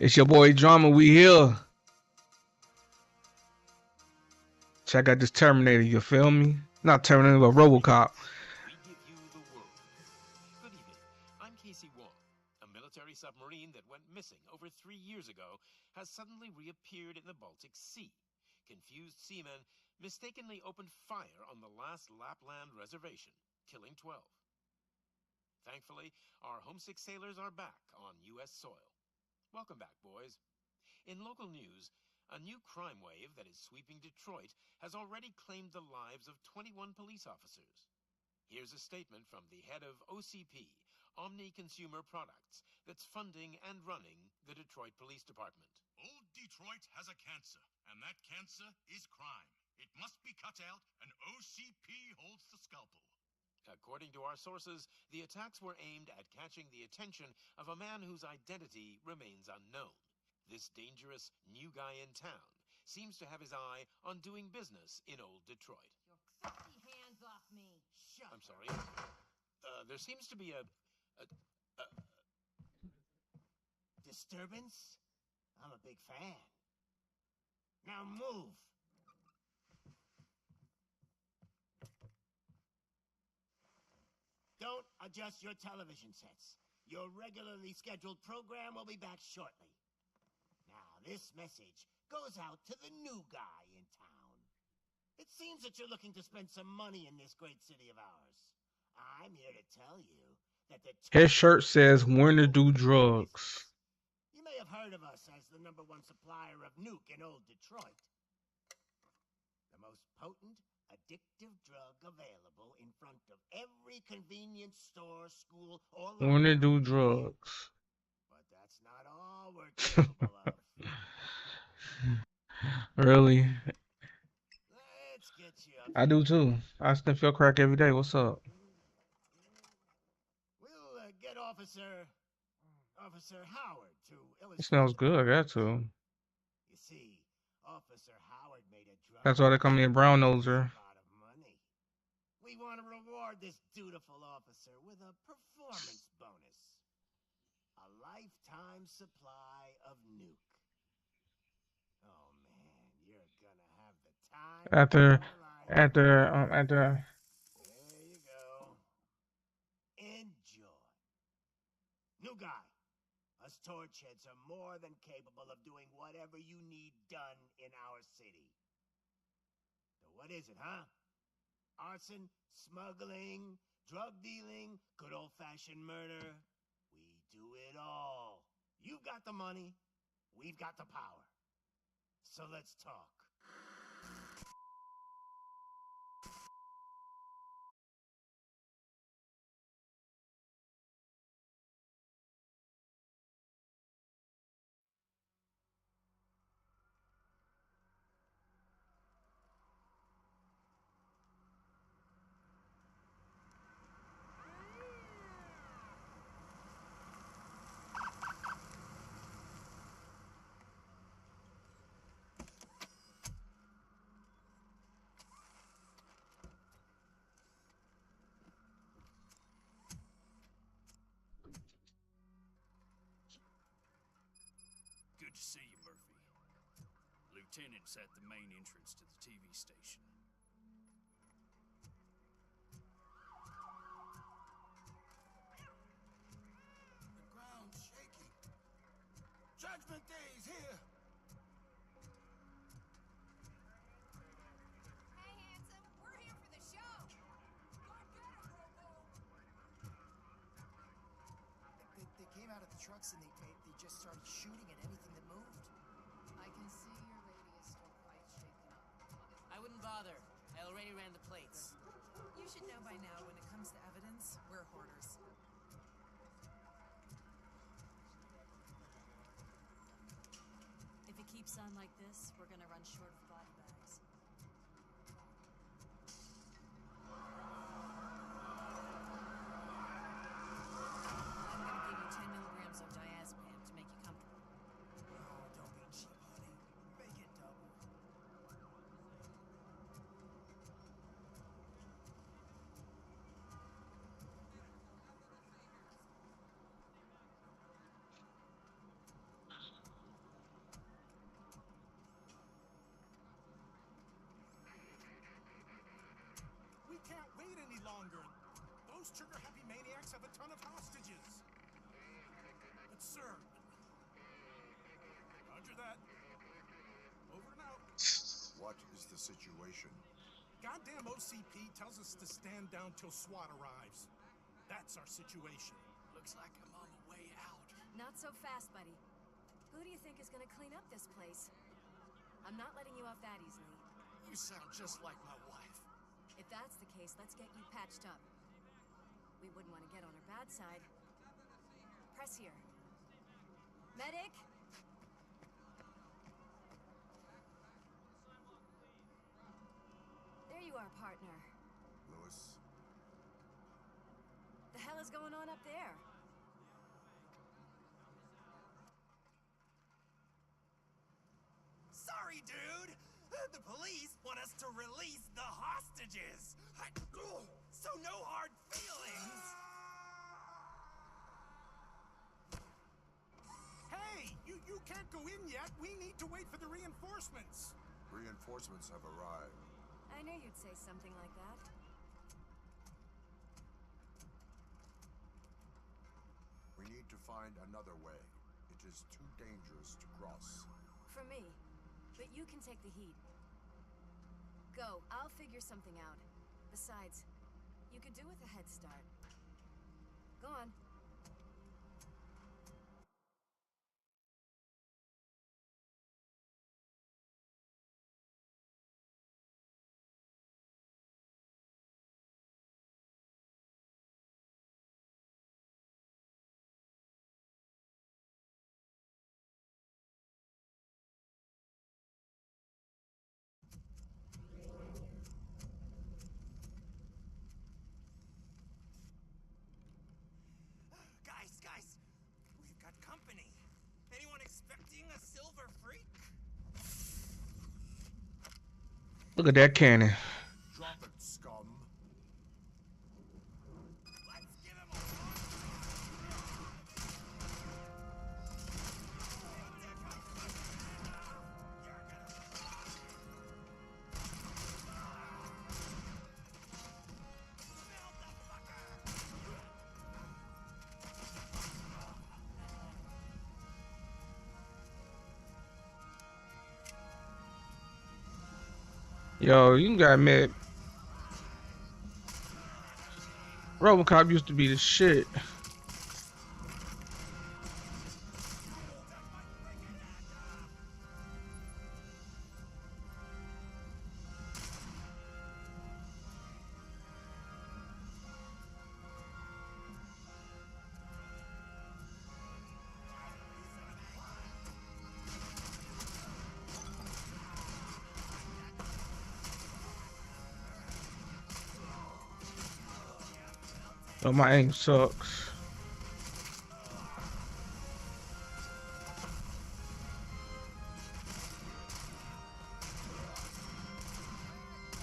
It's your boy Drama. We here. Check out this Terminator. You feel me? Not Terminator, but RoboCop. We give you the world. Good evening. I'm Casey Wong. A military submarine that went missing over 3 years ago has suddenly reappeared in the Baltic Sea. Confused seamen mistakenly opened fire on the last Lapland reservation, killing 12. Thankfully, our homesick sailors are back on U.S. soil. Welcome back, boys. In local news, a new crime wave that is sweeping Detroit has already claimed the lives of 21 police officers. Here's a statement from the head of OCP, Omni Consumer Products, that's funding and running the Detroit Police Department. Old Detroit has a cancer, and that cancer is crime. It must be cut out, and OCP holds the scalpel. According to our sources, the attacks were aimed at catching the attention of a man whose identity remains unknown. This dangerous new guy in town seems to have his eye on doing business in old Detroit. Your filthy hands off me. Shut I'm sorry. There seems to be a disturbance? I'm a big fan. Now move. Don't adjust your television sets. Your regularly scheduled program will be back shortly. Now, this message goes out to the new guy in town. It seems that you're looking to spend some money in this great city of ours. I'm here to tell you that the... His shirt says "When to do drugs." You may have heard of us as the #1 supplier of nuke in old Detroit. The most potent, addictive drug available in front of every convenience store, school, or... When to do drugs. But that's not all we're capable of. Really? Let's get you up. I do too. I sniff your crack every day. What's up? We'll get Officer Howard to illustrate. It smells good. I got to. You see, Officer Howard made a drug. That's why they call me a brown noser. A lot of money. We want to reward this dutiful officer with a performance bonus. A lifetime supply of nuke. Oh man, you're gonna have the time After. There you go. Enjoy. New guy. Us torch heads are more than capable of doing whatever you need done in our city. So what is it, huh? Arson, smuggling, drug dealing, good old-fashioned murder. We do it all. You've got the money. We've got the power. So let's talk. Good to see you, Murphy. Lieutenant's at the main entrance to the TV station. The ground's shaking. Judgment Day is here. Hey, handsome. We're here for the show. They came out of the trucks and they just started shooting at anything that moved. I can see your lady is still quite shaken up. I wouldn't bother. I already ran the plates. You should know by now, when it comes to evidence, we're hoarders. If it keeps on like this, we're gonna run short of body bags. I'm gonna give you 10 milligrams of diazepam to make you comfortable. Oh, don't be cheap, honey. Make it double. Those trigger-happy maniacs have a ton of hostages. But sir... Roger that. Over and out. What is the situation? Goddamn OCP tells us to stand down till SWAT arrives. That's our situation. Looks like I'm on the way out. Not so fast, buddy. Who do you think is gonna clean up this place? I'm not letting you off that easily. You sound just like my wife. If that's the case, let's get you patched up. We wouldn't want to get on her bad side. Press here. Medic! There you are, partner. Lewis? The hell is going on up there? Sorry, dude. The police want us to release the hostages. So no hard feelings. Hey, you can't go in yet. We need to wait for the reinforcements. Reinforcements have arrived. I knew you'd say something like that. We need to find another way. It is too dangerous to cross. For me. But you can take the heat. Go. I'll figure something out. Besides, you could do with a head start. Go on. Guys, we've got company. Anyone expecting a silver freak? Look at that cannon. Drop it, scum. Let's give him a Yo, you gotta admit, RoboCop used to be the shit. Oh, my aim sucks.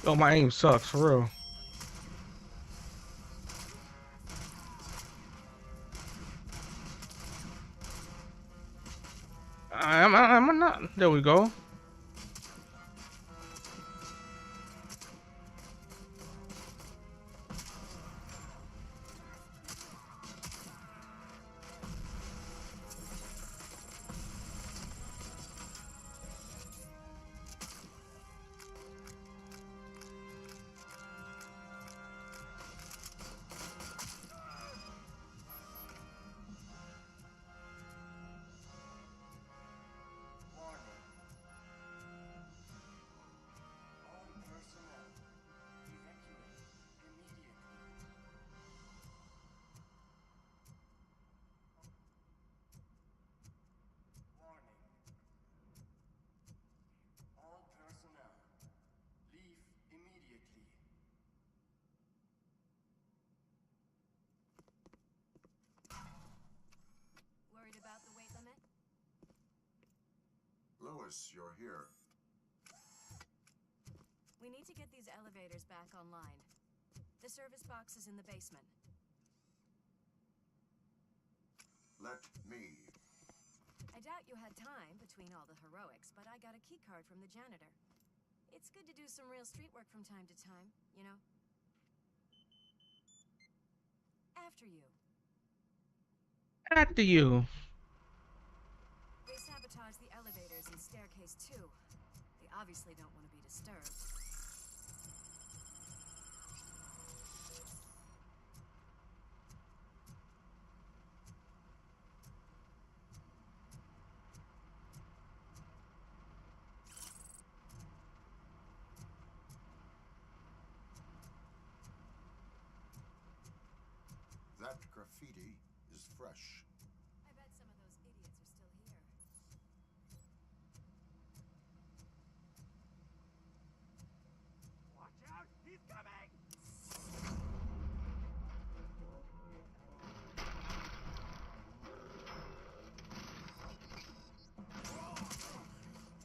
Oh, my aim sucks for real. I'm not. There we go. Worried about the weight limit? Lewis, you're here. We need to get these elevators back online. The service box is in the basement. Let me. I doubt you had time between all the heroics, but I got a keycard from the janitor. It's good to do some real street work from time to time, you know? after you. After you. They sabotaged the elevators and staircase too. They obviously don't want to be disturbed. That graffiti is fresh. I bet some of those idiots are still here. Watch out! He's coming!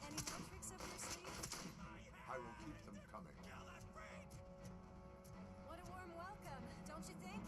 Any more tricks up your sleeve? I will keep them coming. What a warm welcome, don't you think?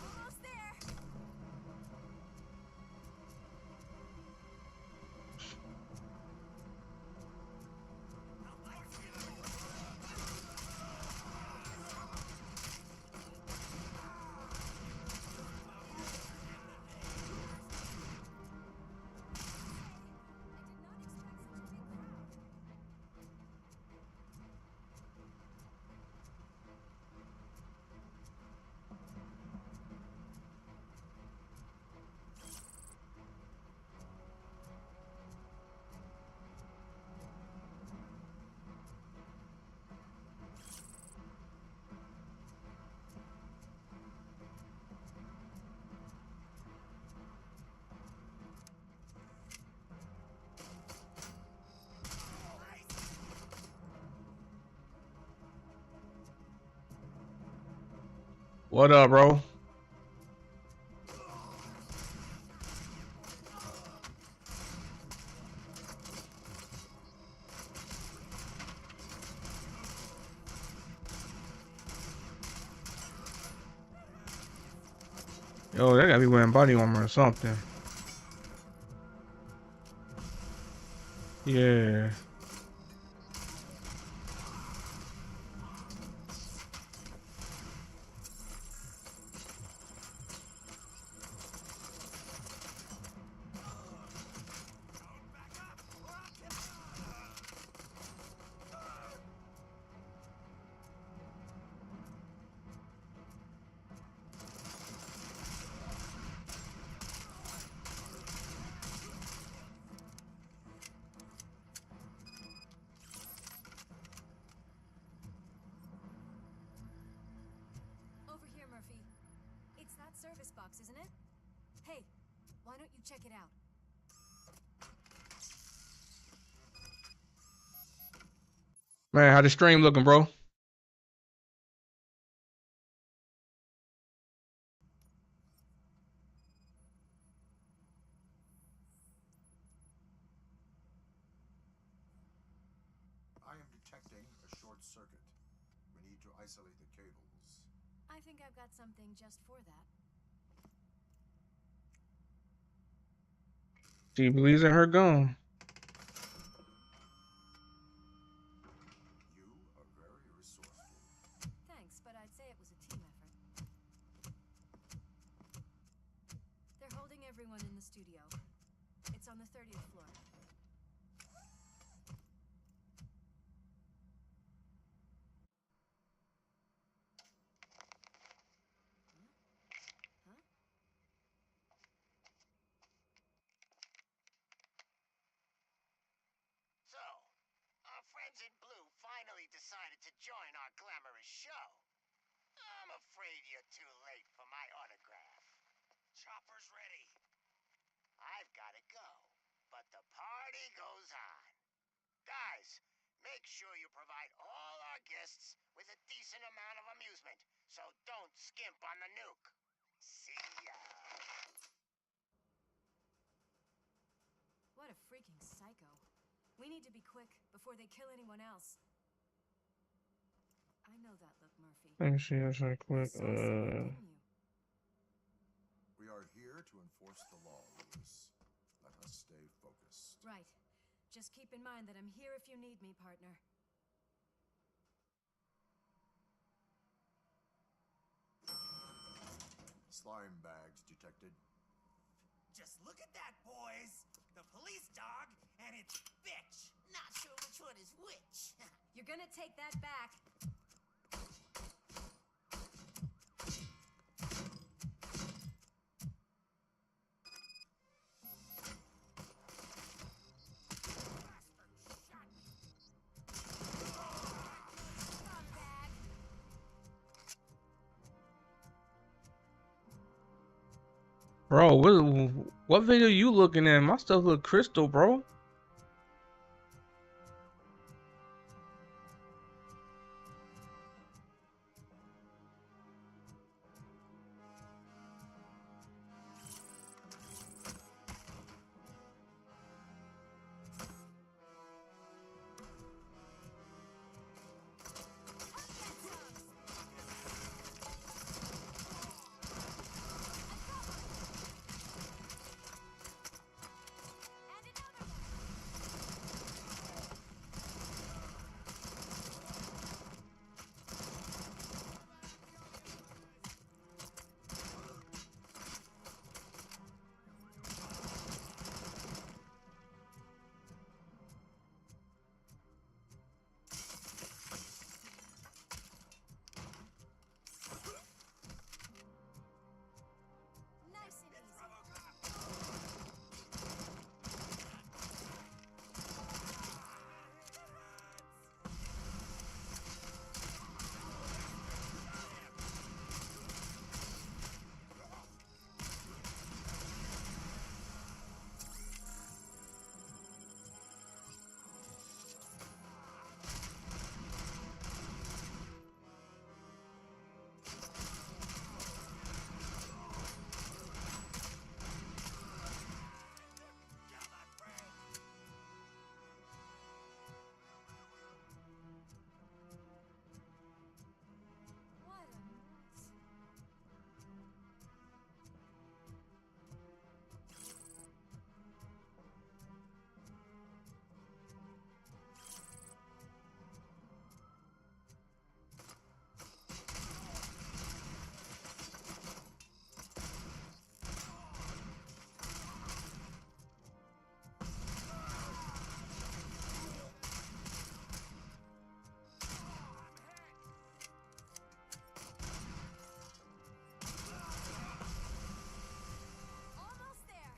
Almost there. What up, bro? Yo, they gotta be wearing body armor or something. Yeah. Over here, Murphy. It's that service box, isn't it? Hey, why don't you check it out? Man, how the stream looking, bro? I am detecting a short circuit. We need to isolate the cables. I think I've got something just for that. She believes in her gun. You are very resourceful. Thanks, but I'd say it was a team effort. They're holding everyone in the studio. It's on the 30th floor. Huh? So, our friends in blue finally decided to join our glamorous show. I'm afraid you're too late for my autograph. Chopper's ready. I've got to go, but the party goes on. Guys, make sure you provide all our guests with a decent amount of amusement, so don't skimp on the nuke. See ya. What a freaking psycho. We need to be quick before they kill anyone else. I know that look, Murphy. Let me see this right You quick. saw something, didn't you? We are here to enforce the law, Lewis. Let us stay focused. Right. Just keep in mind that I'm here if you need me, partner. Slime bags detected. Just look at that, boys! The police dog and its bitch! Not sure which one is which. You're gonna take that back. Bro, what video you looking at? My stuff look crystal, bro. Nice and easy. What a mess. Almost there.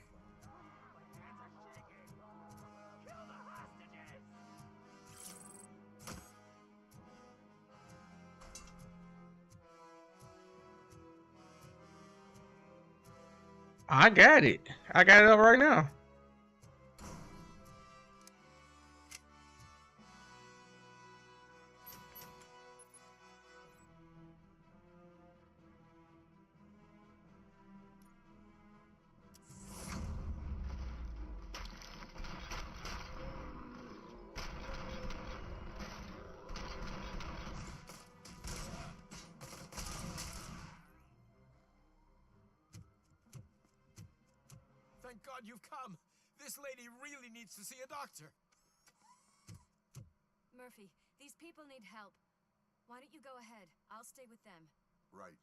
Kill the hostages! I got it. I got it up right now. Thank God you've come! This lady really needs to see a doctor. Murphy, these people need help. Why don't you go ahead? I'll stay with them. Right.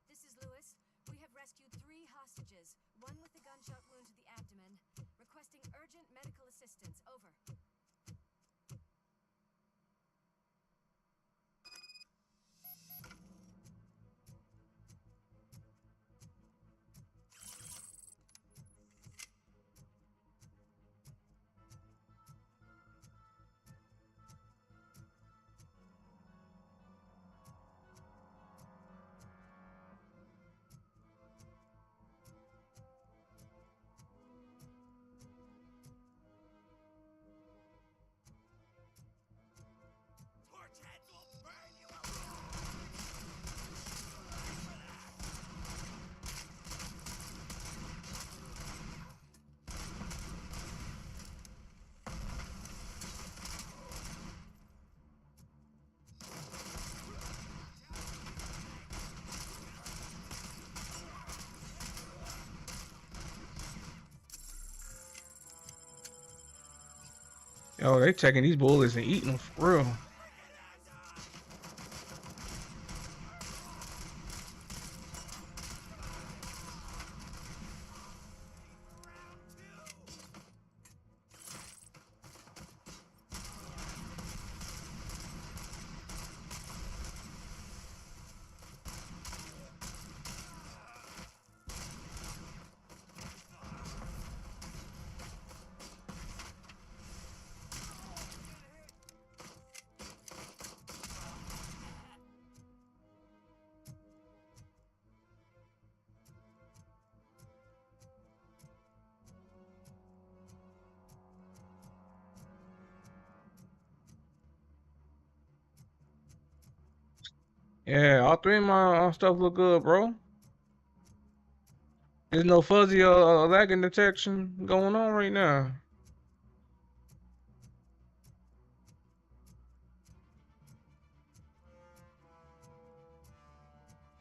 This is Lewis. We have rescued 3 hostages, one with a gunshot wound to the abdomen. Requesting urgent medical assistance. Over. Torch heads will burn you alive! Yo, they taking these bullets and eating them for real. Yeah, all 3 of my stuff look good, bro. There's no fuzzy lagging detection going on right now.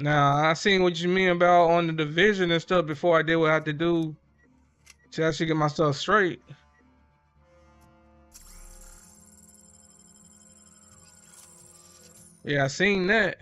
Now, I seen what you mean about on the division and stuff before I did what I had to do to actually get my stuff straight. Yeah, I seen that.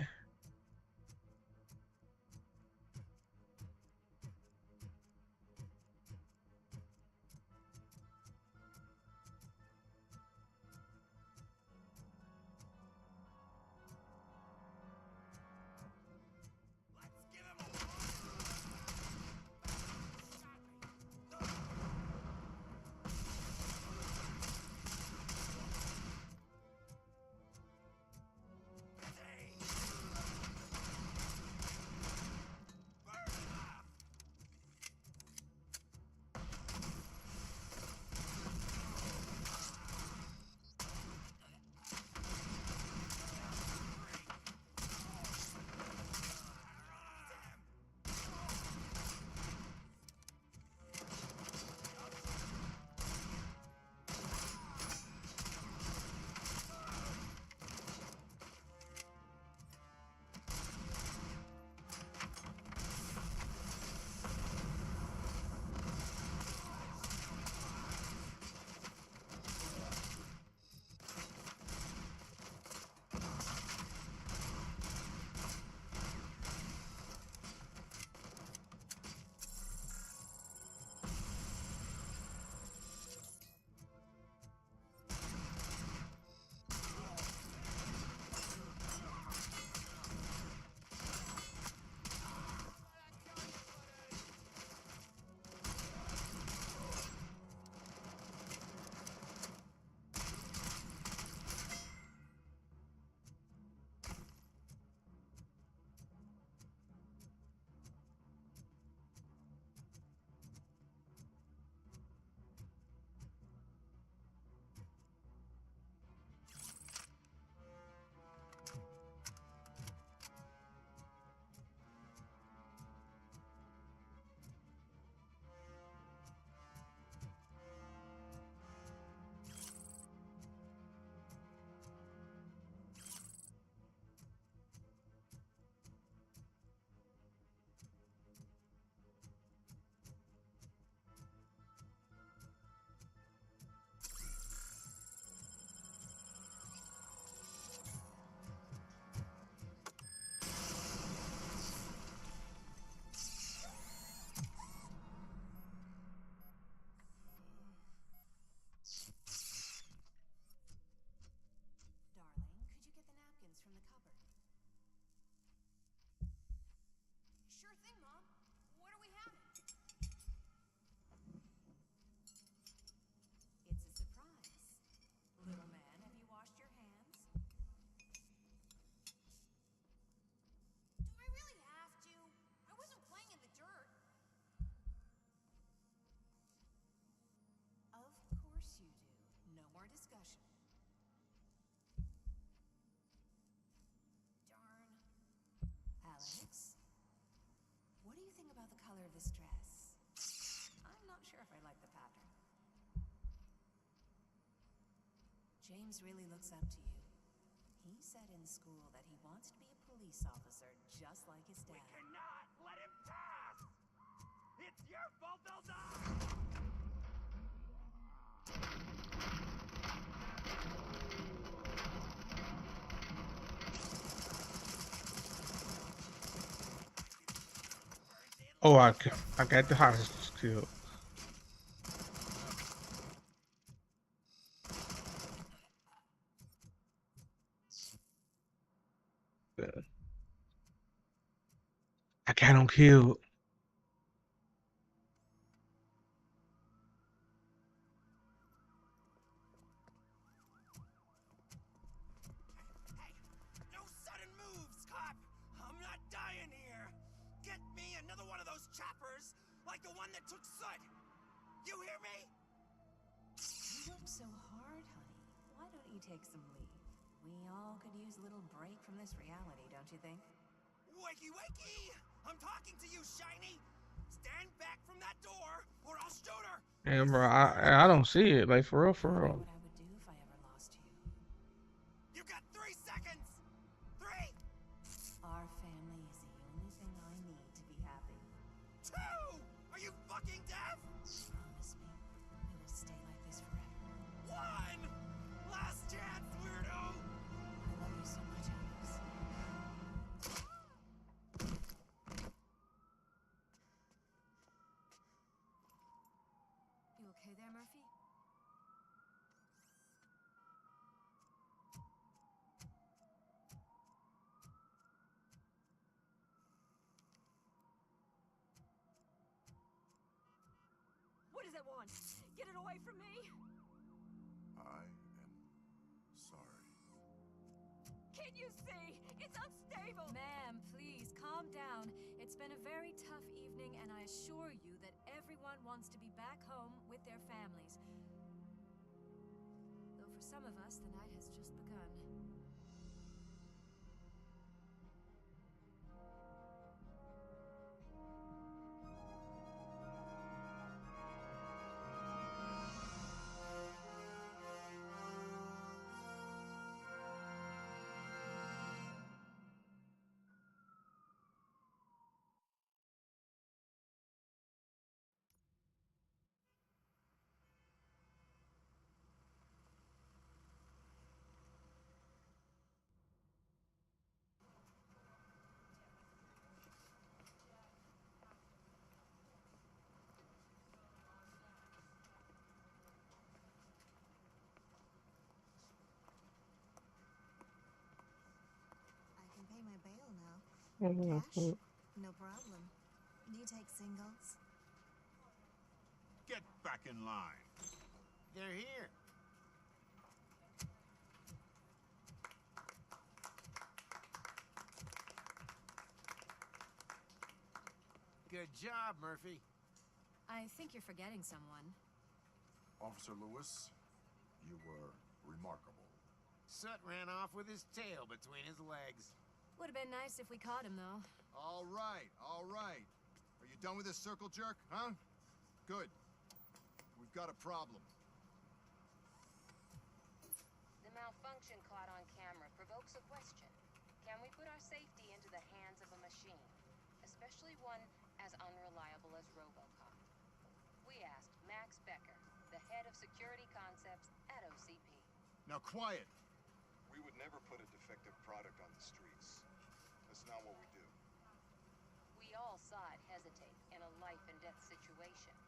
color of this dress. I'm not sure if I like the pattern. James really looks up to you. He said in school that he wants to be a police officer just like his dad. We cannot let him pass! It's your fault they'll die! Oh, I got the hostage killed. I got him killed. Hey, no sudden moves, cop! I'm not dying here! Get me another one of those choppers, like the one that took Soot! You hear me? You work so hard, honey. Why don't you take some leave? We all could use a little break from this reality, don't you think? Wakey, wakey! I'm talking to you, Shiny! Stand back from that door, or I'll shoot her! Damn, bro, I don't see it. Like, for real, for real. What I would do if I ever lost you. You got 3 seconds! 3! Our family is the only thing I need to be happy. 2! Are you fucking deaf? Promise me, we will stay like this forever. 1! Last chance, weirdo! I love you so much, Alex. You okay there, Murphy? What does it want? Get it away from me! I am sorry. Can't you see? It's unstable! Ma'am, please, calm down. It's been a very tough evening, and I assure you that everyone wants to be back home with their families. Though for some of us, the night has just begun. I can pay my bail now. Mhm. Cash? No problem. Do you take singles? Get back in line. They're here. Good job, Murphy. I think you're forgetting someone. Officer Lewis, you were remarkable. Soot ran off with his tail between his legs. Would have been nice if we caught him, though. All right, all right. Are you done with this circle jerk, huh? Good. We've got a problem. The malfunction caught on camera provokes a question. Can we put our safety into the hands of a machine, especially one as unreliable as RoboCop? We asked Max Becker, the head of security concepts at OCP. Now quiet! We would never put a defective product on the streets. That's not what we do. We all saw it hesitate in a life-and-death situation.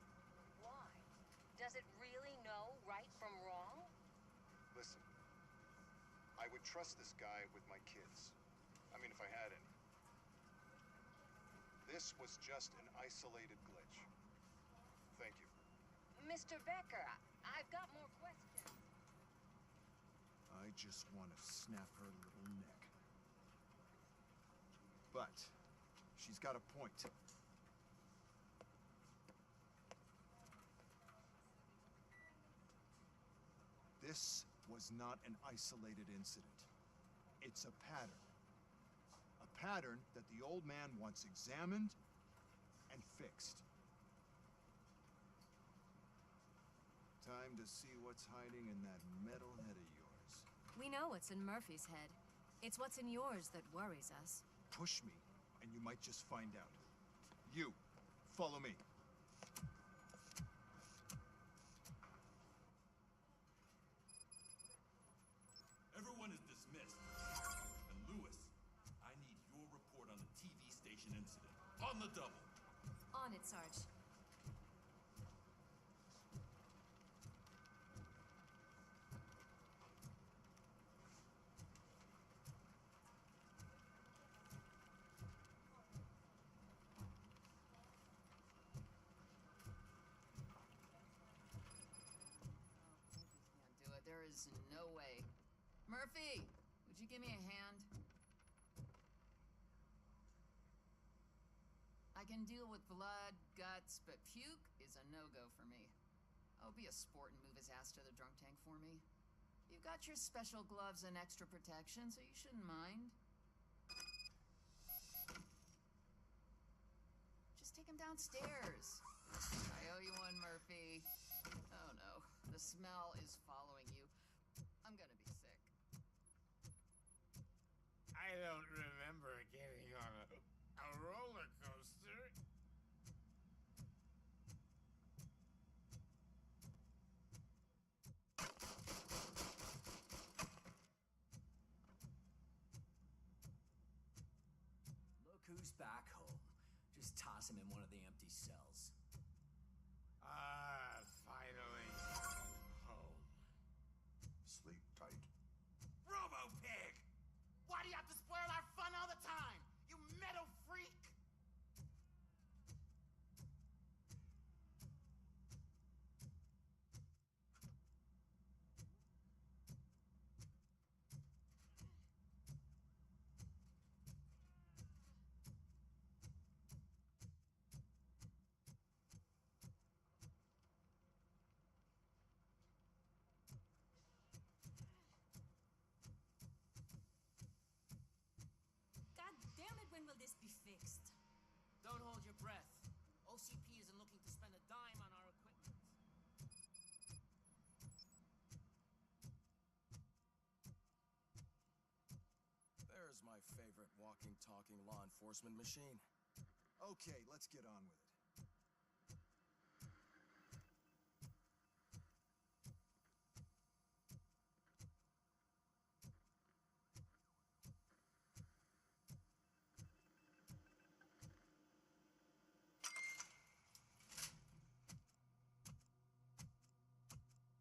Why? Does it really know right from wrong? Listen, I would trust this guy with my kids. I mean, if I had any. This was just an isolated glitch. Thank you. Mr. Becker, I've got more questions. I just want to snap her little neck. But she's got a point. This was not an isolated incident. It's a pattern. A pattern that the old man wants examined and fixed. Time to see what's hiding in that metal head of yours. We know what's in Murphy's head. It's what's in yours that worries us. Push me, and you might just find out. You, follow me. Everyone is dismissed. And Lewis, I need your report on the TV station incident. On the double. On it, Sarge. Do it. There is no way. Murphy, would you give me a hand? I can deal with blood, guts, but puke is a no-go for me. Oh, be a sport and move his ass to the drunk tank for me. You've got your special gloves and extra protection, so you shouldn't mind. Just take him downstairs. I owe you one, Murphy. Oh no, the smell is following you. I'm gonna be sick. I don't remember getting on a roller coaster. Look who's back home. Just toss him in one of the empty cells. Ah, finally. Home. Sleep tight. Robo-Pig! Why do you have to spoil our fun all the time? You metal freak! God damn it, when will this be fixed? Don't hold your breath. OCP isn't looking to spend a dime on our equipment. There's my favorite walking, talking law enforcement machine. Okay, let's get on with it.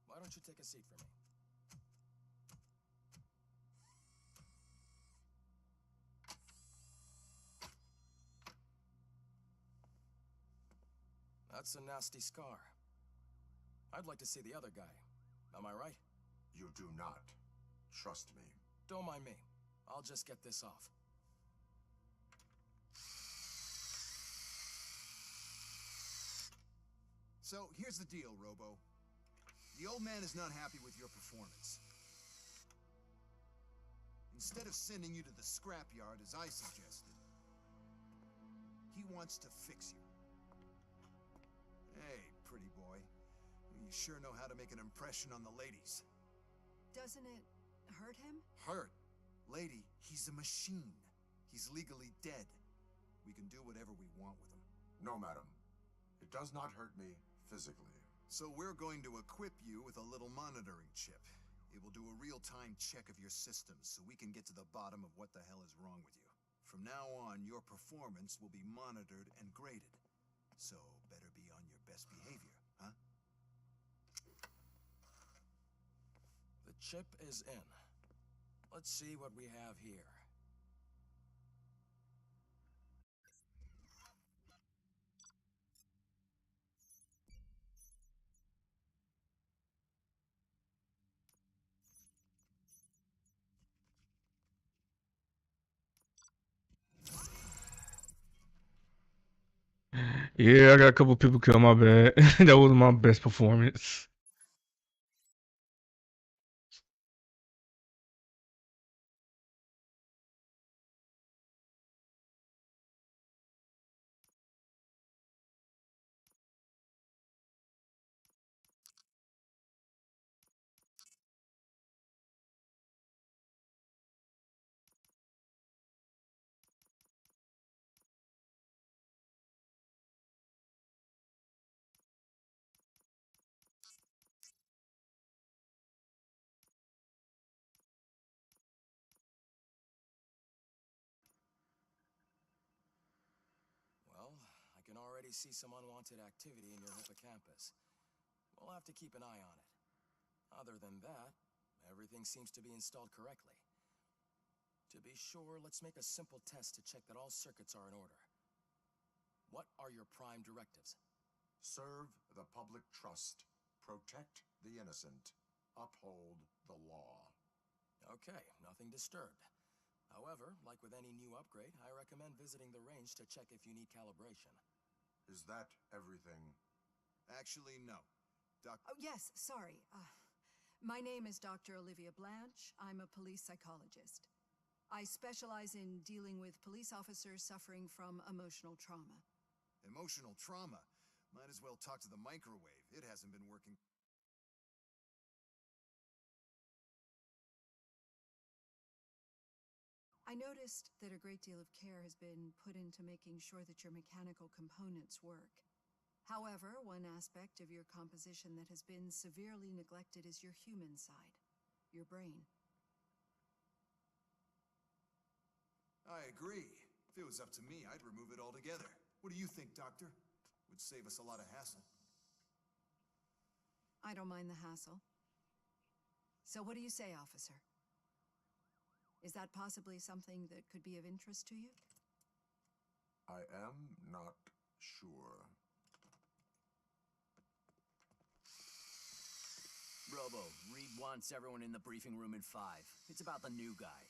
Why don't you take a seat for me? That's a nasty scar. I'd like to see the other guy. Am I right? You do not. Trust me. Don't mind me. I'll just get this off. So, here's the deal, Robo. The old man is not happy with your performance. Instead of sending you to the scrapyard, as I suggested, he wants to fix you. Hey, pretty boy. You sure know how to make an impression on the ladies. Doesn't it hurt him? Hurt? Lady, he's a machine. He's legally dead. We can do whatever we want with him. No, madam. It does not hurt me physically. So we're going to equip you with a little monitoring chip. It will do a real-time check of your systems so we can get to the bottom of what the hell is wrong with you. From now on, your performance will be monitored and graded. So better be on your best behavior, huh? The chip is in. Let's see what we have here. Yeah, I got a couple people kill my bad. That wasn't my best performance. can already see some unwanted activity in your hippocampus. We'll have to keep an eye on it. Other than that, everything seems to be installed correctly. To be sure, let's make a simple test to check that all circuits are in order. What are your prime directives? Serve the public trust. Protect the innocent. Uphold the law. Okay, nothing disturbed. However, like with any new upgrade, I recommend visiting the range to check if you need calibration. Is that everything? Actually, no. Oh, yes, sorry. My name is Dr. Olivia Blanche. I'm a police psychologist. I specialize in dealing with police officers suffering from emotional trauma. Emotional trauma? Might as well talk to the microwave. It hasn't been working. I noticed that a great deal of care has been put into making sure that your mechanical components work. However, one aspect of your composition that has been severely neglected is your human side, your brain. I agree. If it was up to me, I'd remove it altogether. What do you think, Doctor? Would save us a lot of hassle. I don't mind the hassle. So what do you say, officer? Is that possibly something that could be of interest to you? I am not sure. Robo, Reed wants everyone in the briefing room in 5. It's about the new guy.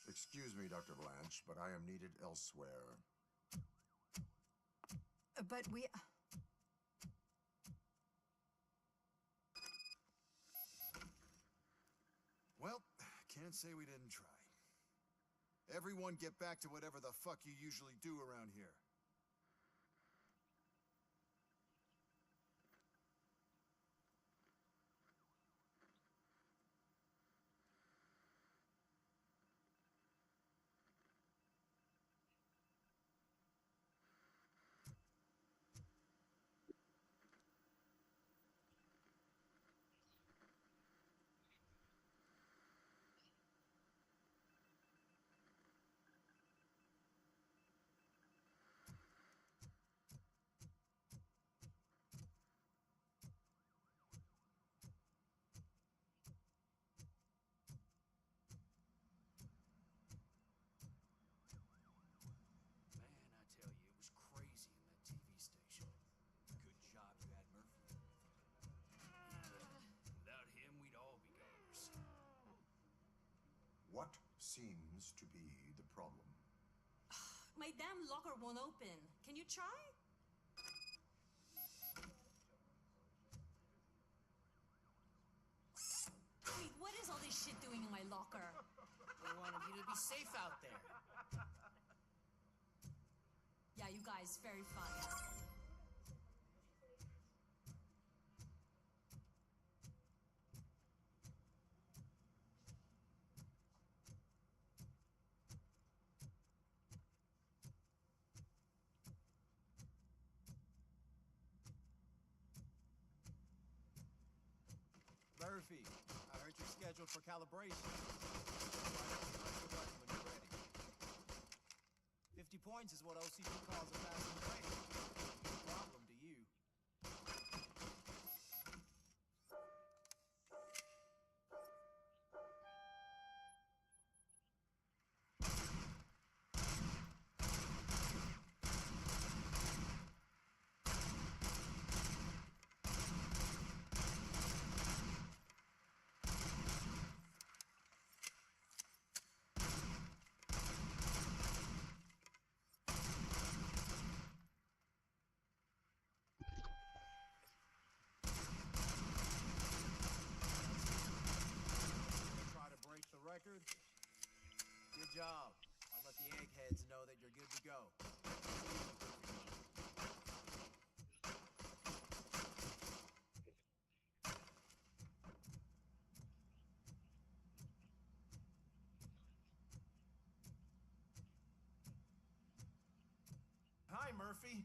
Excuse me, Dr. Blanche, but I am needed elsewhere. But we... Well, can't say we didn't try. Everyone get back to whatever the fuck you usually do around here. What seems to be the problem? My damn locker won't open. Can you try? Wait, what is all this shit doing in my locker? We wanted you to be safe out there. Yeah, you guys, very fun. Murphy, I heard you're scheduled for calibration. Press the button when you're ready. 50 points is what OCP calls a passing grade. No problem to you. Record? Good job. I'll let the eggheads know that you're good to go. Hi, Murphy.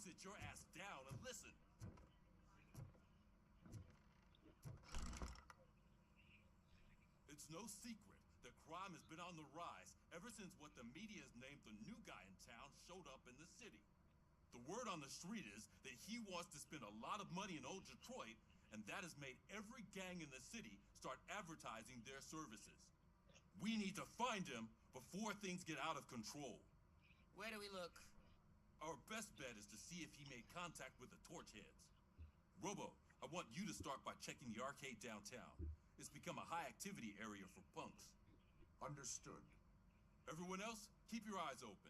sit your ass down and listen. It's no secret that crime has been on the rise ever since what the media has named the new guy in town showed up in the city. The word on the street is that he wants to spend a lot of money in old Detroit, and that has made every gang in the city start advertising their services. We need to find him before things get out of control. Where do we look? Our best bet is to see if he made contact with the torch heads. Robo, I want you to start by checking the arcade downtown. It's become a high-activity area for punks. Understood. Everyone else, keep your eyes open.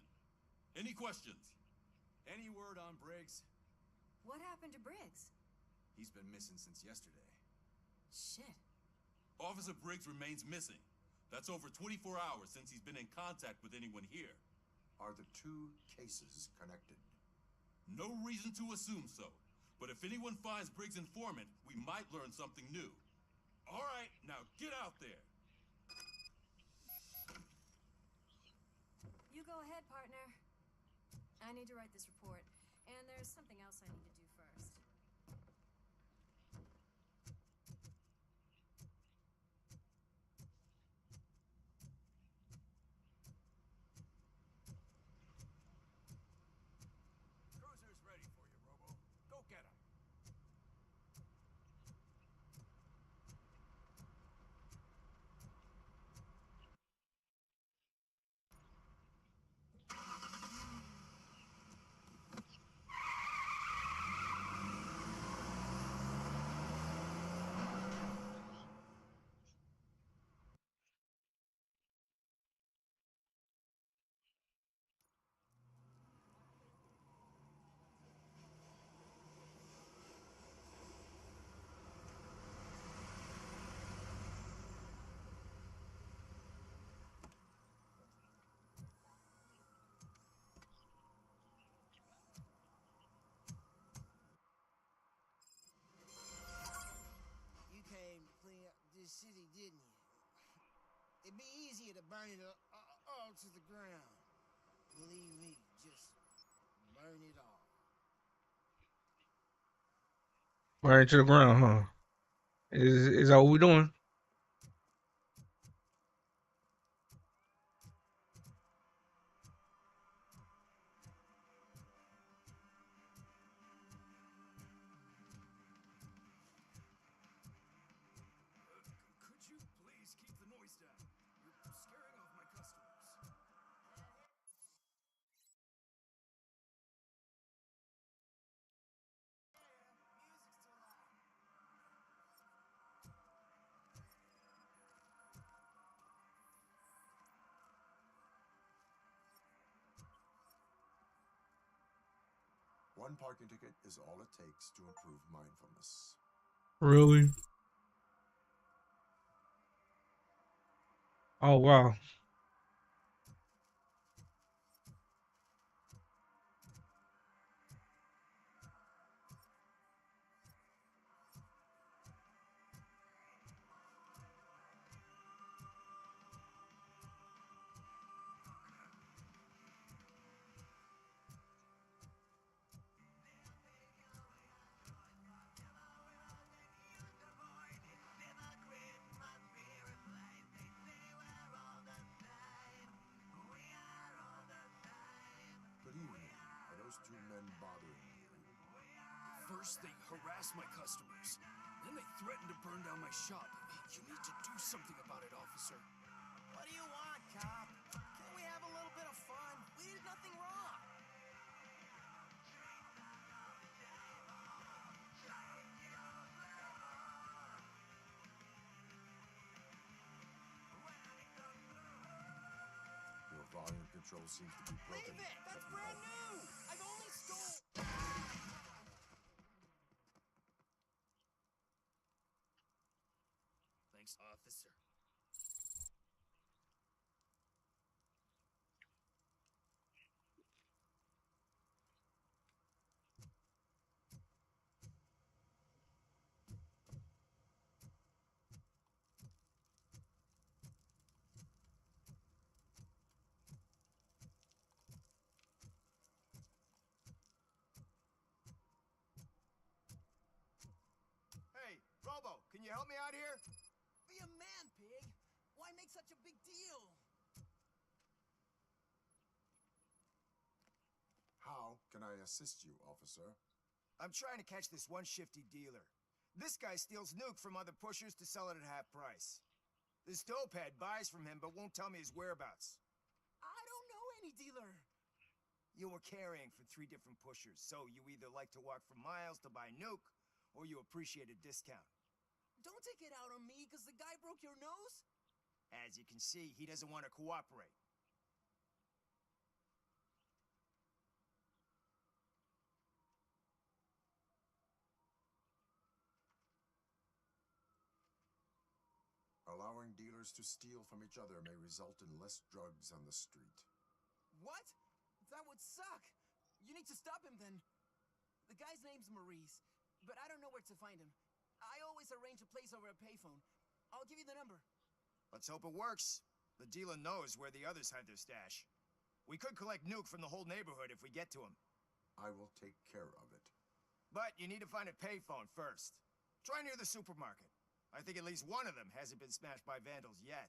Any questions? Any word on Briggs? What happened to Briggs? He's been missing since yesterday. Shit. Officer Briggs remains missing. That's over 24 hours since he's been in contact with anyone here. Are the two cases connected? No reason to assume so. But if anyone finds Briggs' informant, we might learn something new. All right, now get out there. You go ahead, partner. I need to write this report, and there's something else I need to do first. Cruiser's ready for you, Robo. Go get him. You came to clean up this city, didn't you? It'd be easier to burn it all to the ground. Believe me, just burn it all. Right to the ground, huh? Is that what we doing? Could you please keep the noise down? You're scaring off my customers. One parking ticket is all it takes to improve mindfulness. Really? Oh wow. Good evening. Are those two men bothering you? First, they harass my customers. Then they threaten to burn down my shop. You need to do something about it, officer. What do you want, cop? Can't we have a little bit of fun? We did nothing wrong. Your volume control seems to be broken. Leave it! That's brand new! I've only stole... Thanks, officer. make such a big deal? How can I assist you, officer? I'm trying to catch this one shifty dealer. This guy steals nuke from other pushers to sell it at half price. This dopehead buys from him but won't tell me his whereabouts. I don't know any dealer. You were carrying for 3 different pushers, so you either like to walk for miles to buy nuke, or you appreciate a discount. Don't take it out on me, because the guy broke your nose? As you can see, he doesn't want to cooperate. Allowing dealers to steal from each other may result in less drugs on the street. What? That would suck. You need to stop him then. The guy's name's Maurice, but I don't know where to find him. I always arrange a place over a payphone. I'll give you the number. Let's hope it works. The dealer knows where the others hide their stash. We could collect nuke from the whole neighborhood if we get to him. I will take care of it. But you need to find a payphone first. Try near the supermarket. I think at least one of them hasn't been smashed by vandals yet.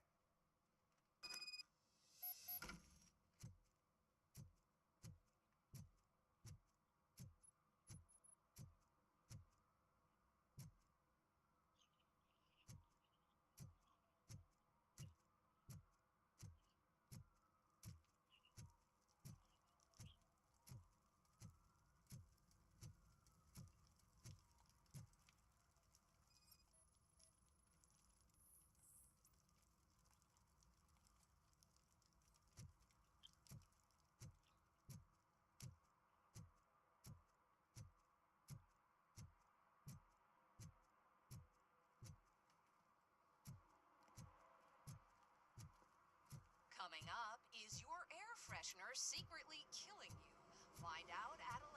Coming up, is your air freshener secretly killing you? Find out at 11.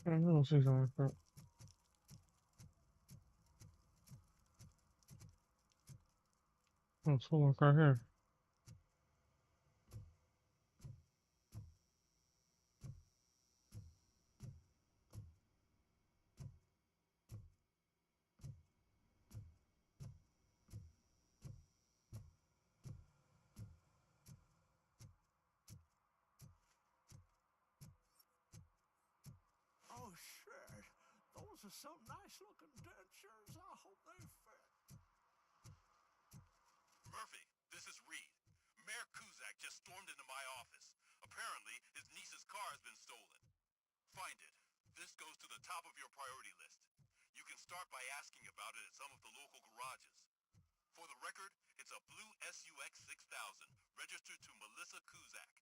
I don't see something like that. Oh, it's look right here. Oh, shit. Those are some nice-looking dentures. I hope they fit. Murphy, this is Reed. Mayor Kuzak just stormed into my office. Apparently, his niece's car has been stolen. Find it. This goes to the top of your priority list. You can start by asking about it at some of the local garages. For the record, it's a blue SUX 6000, registered to Melissa Kuzak.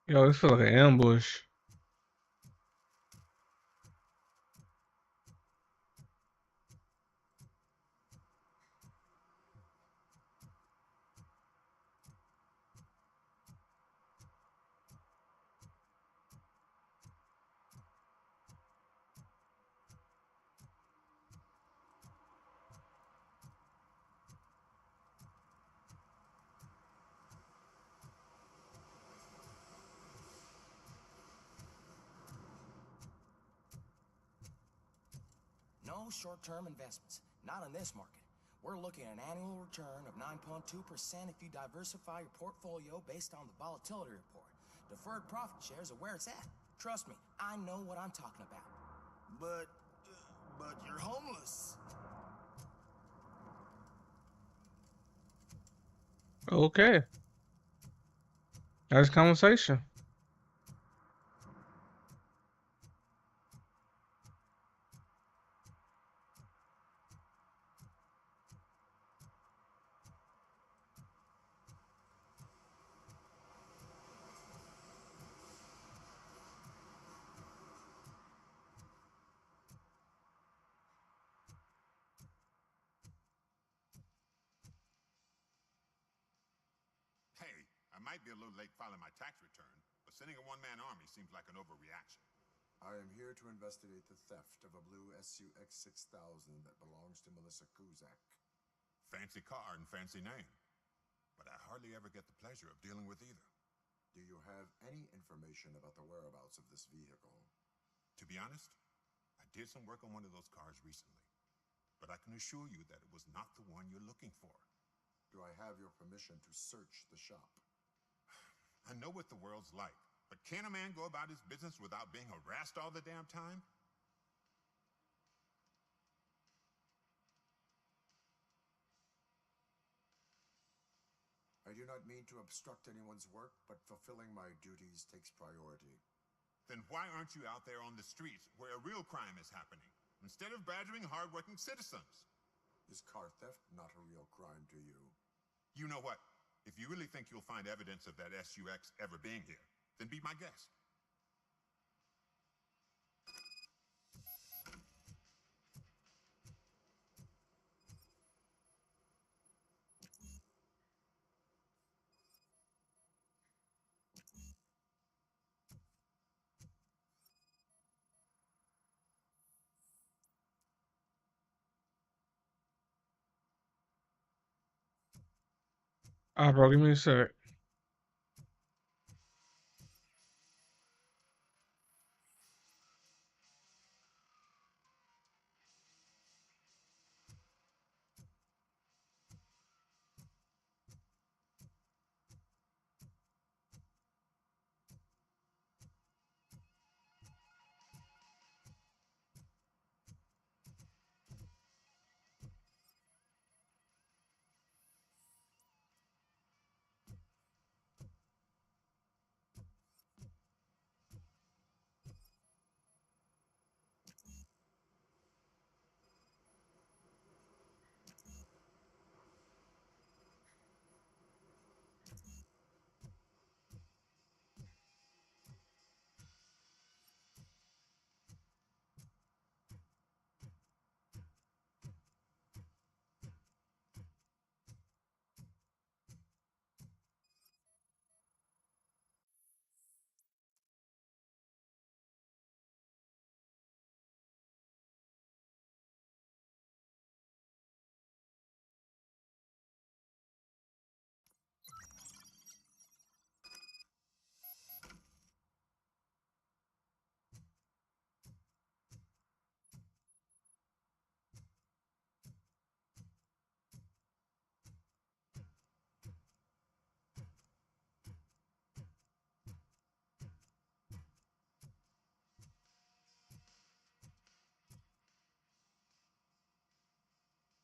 Yo, this feels like an ambush. No short-term investments. Not in this market. We're looking at an annual return of 9.2% if you diversify your portfolio based on the volatility report. Deferred profit shares are where it's at. Trust me, I know what I'm talking about. But you're homeless. Okay. Nice conversation. Hey, I might be a little late filing my tax return, but sending a one-man army seems like an overreaction. I am here to investigate the theft of a blue SUX 6000 that belongs to Melissa Kuzak. Fancy car and fancy name, but I hardly ever get the pleasure of dealing with either. Do you have any information about the whereabouts of this vehicle? To be honest, I did some work on one of those cars recently, but I can assure you that it was not the one you're looking for. Do I have your permission to search the shop? I know what the world's like, but can a man go about his business without being harassed all the damn time? I do not mean to obstruct anyone's work, but fulfilling my duties takes priority. Then why aren't you out there on the streets where a real crime is happening, instead of badgering hardworking citizens? Is car theft not a real crime to you? You know what? If you really think you'll find evidence of that SUX ever being here, then be my guest. Bro, give me a sec.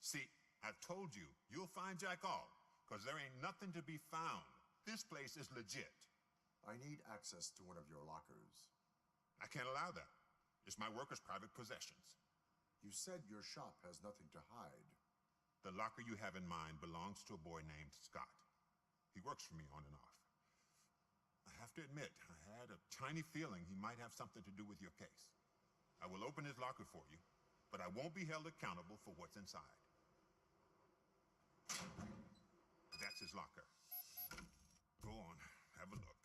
See, I've told you, you'll find Jack all, because there ain't nothing to be found. This place is legit. I need access to one of your lockers. I can't allow that. It's my workers' private possessions. You said your shop has nothing to hide. The locker you have in mind belongs to a boy named Scott. He works for me on and off. I have to admit, I had a tiny feeling he might have something to do with your case. I will open his locker for you, but I won't be held accountable for what's inside. That's his locker. Go on, have a look.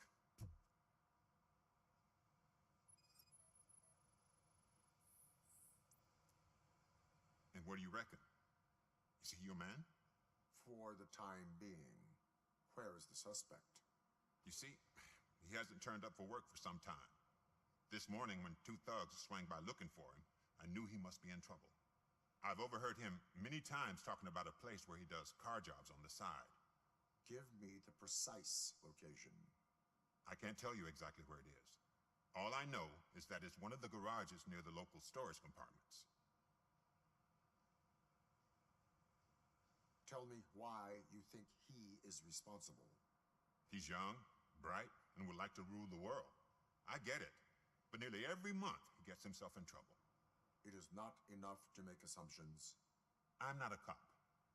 And what do you reckon? Is he your man? For the time being. Where is the suspect? You see, he hasn't turned up for work for some time. This morning, when two thugs swang by looking for him, I knew he must be in trouble. I've overheard him many times talking about a place where he does car jobs on the side. Give me the precise location. I can't tell you exactly where it is. All I know is that it's one of the garages near the local storage compartments. Tell me why you think he is responsible. He's young, bright, and would like to rule the world. I get it. But nearly every month, he gets himself in trouble. It is not enough to make assumptions. I'm not a cop,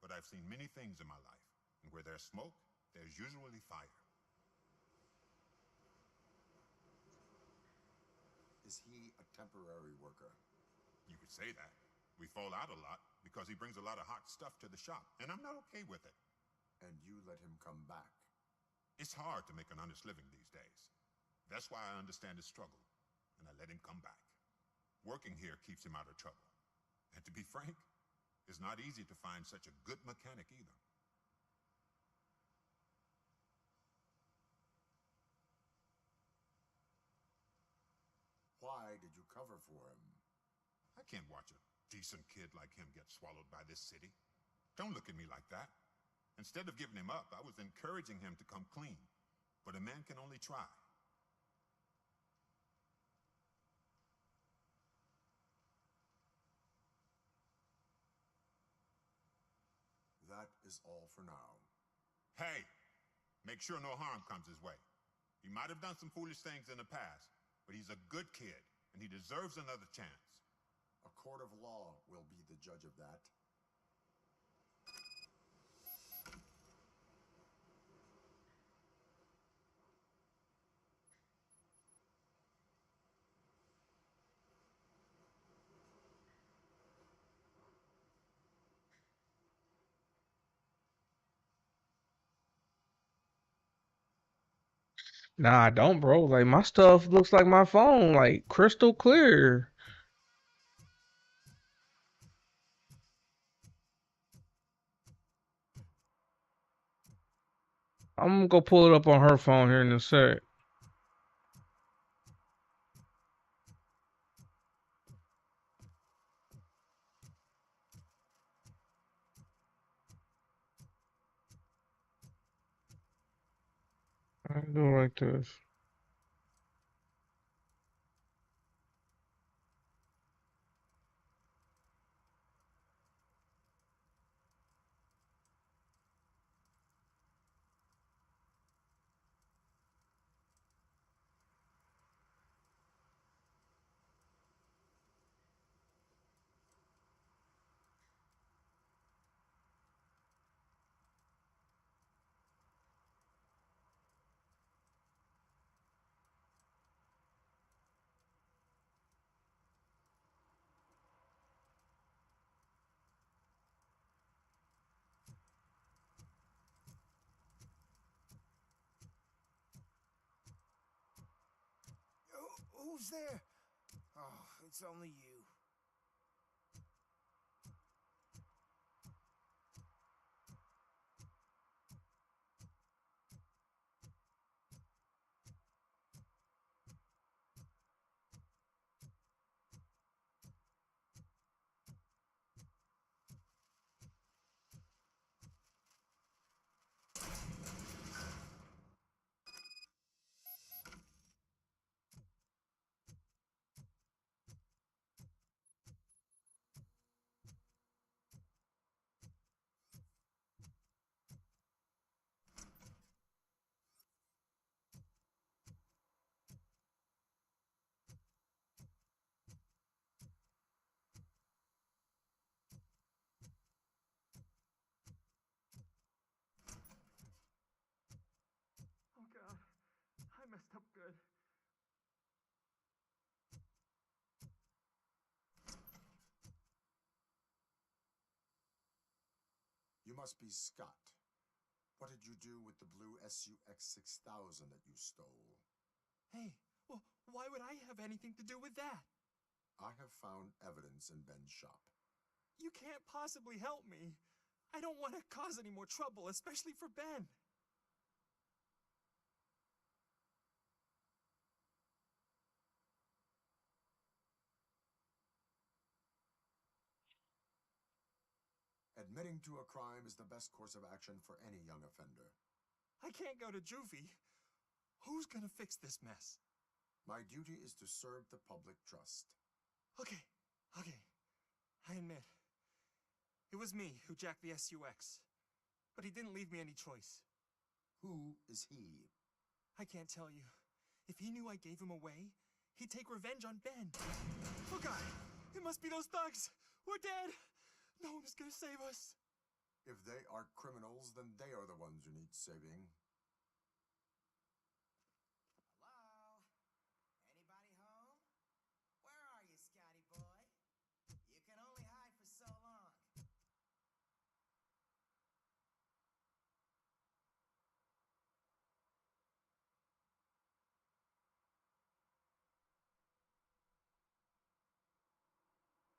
but I've seen many things in my life. And where there's smoke, there's usually fire. Is he a temporary worker? You could say that. We fall out a lot because he brings a lot of hot stuff to the shop, and I'm not okay with it. And you let him come back? It's hard to make an honest living these days. That's why I understand his struggle, and I let him come back. Working here keeps him out of trouble. And to be frank, it's not easy to find such a good mechanic either. Why did you cover for him? I can't watch a decent kid like him get swallowed by this city. Don't look at me like that. Instead of giving him up, I was encouraging him to come clean. But a man can only try. That is all for now. Hey, make sure no harm comes his way. He might have done some foolish things in the past, but he's a good kid, and he deserves another chance. A court of law will be the judge of that. Nah, I don't, bro. Like my stuff looks like my phone, like crystal clear. I'm gonna go pull it up on her phone here in a sec. I do it like this. Who's there? Oh, it's only you. Oh god, I messed up good. You must be Scott. What did you do with the blue SUX 6000 that you stole? Hey, well, why would I have anything to do with that? I have found evidence in Ben's shop. You can't possibly help me. I don't want to cause any more trouble, especially for Ben. Admitting to a crime is the best course of action for any young offender. I can't go to juvie. Who's gonna fix this mess? My duty is to serve the public trust. Okay. I admit. It was me who jacked the SUX. But he didn't leave me any choice. Who is he? I can't tell you. If he knew I gave him away, he'd take revenge on Ben. Oh God! It must be those thugs! We're dead! No one is gonna save us! If they are criminals, then they are the ones who need saving.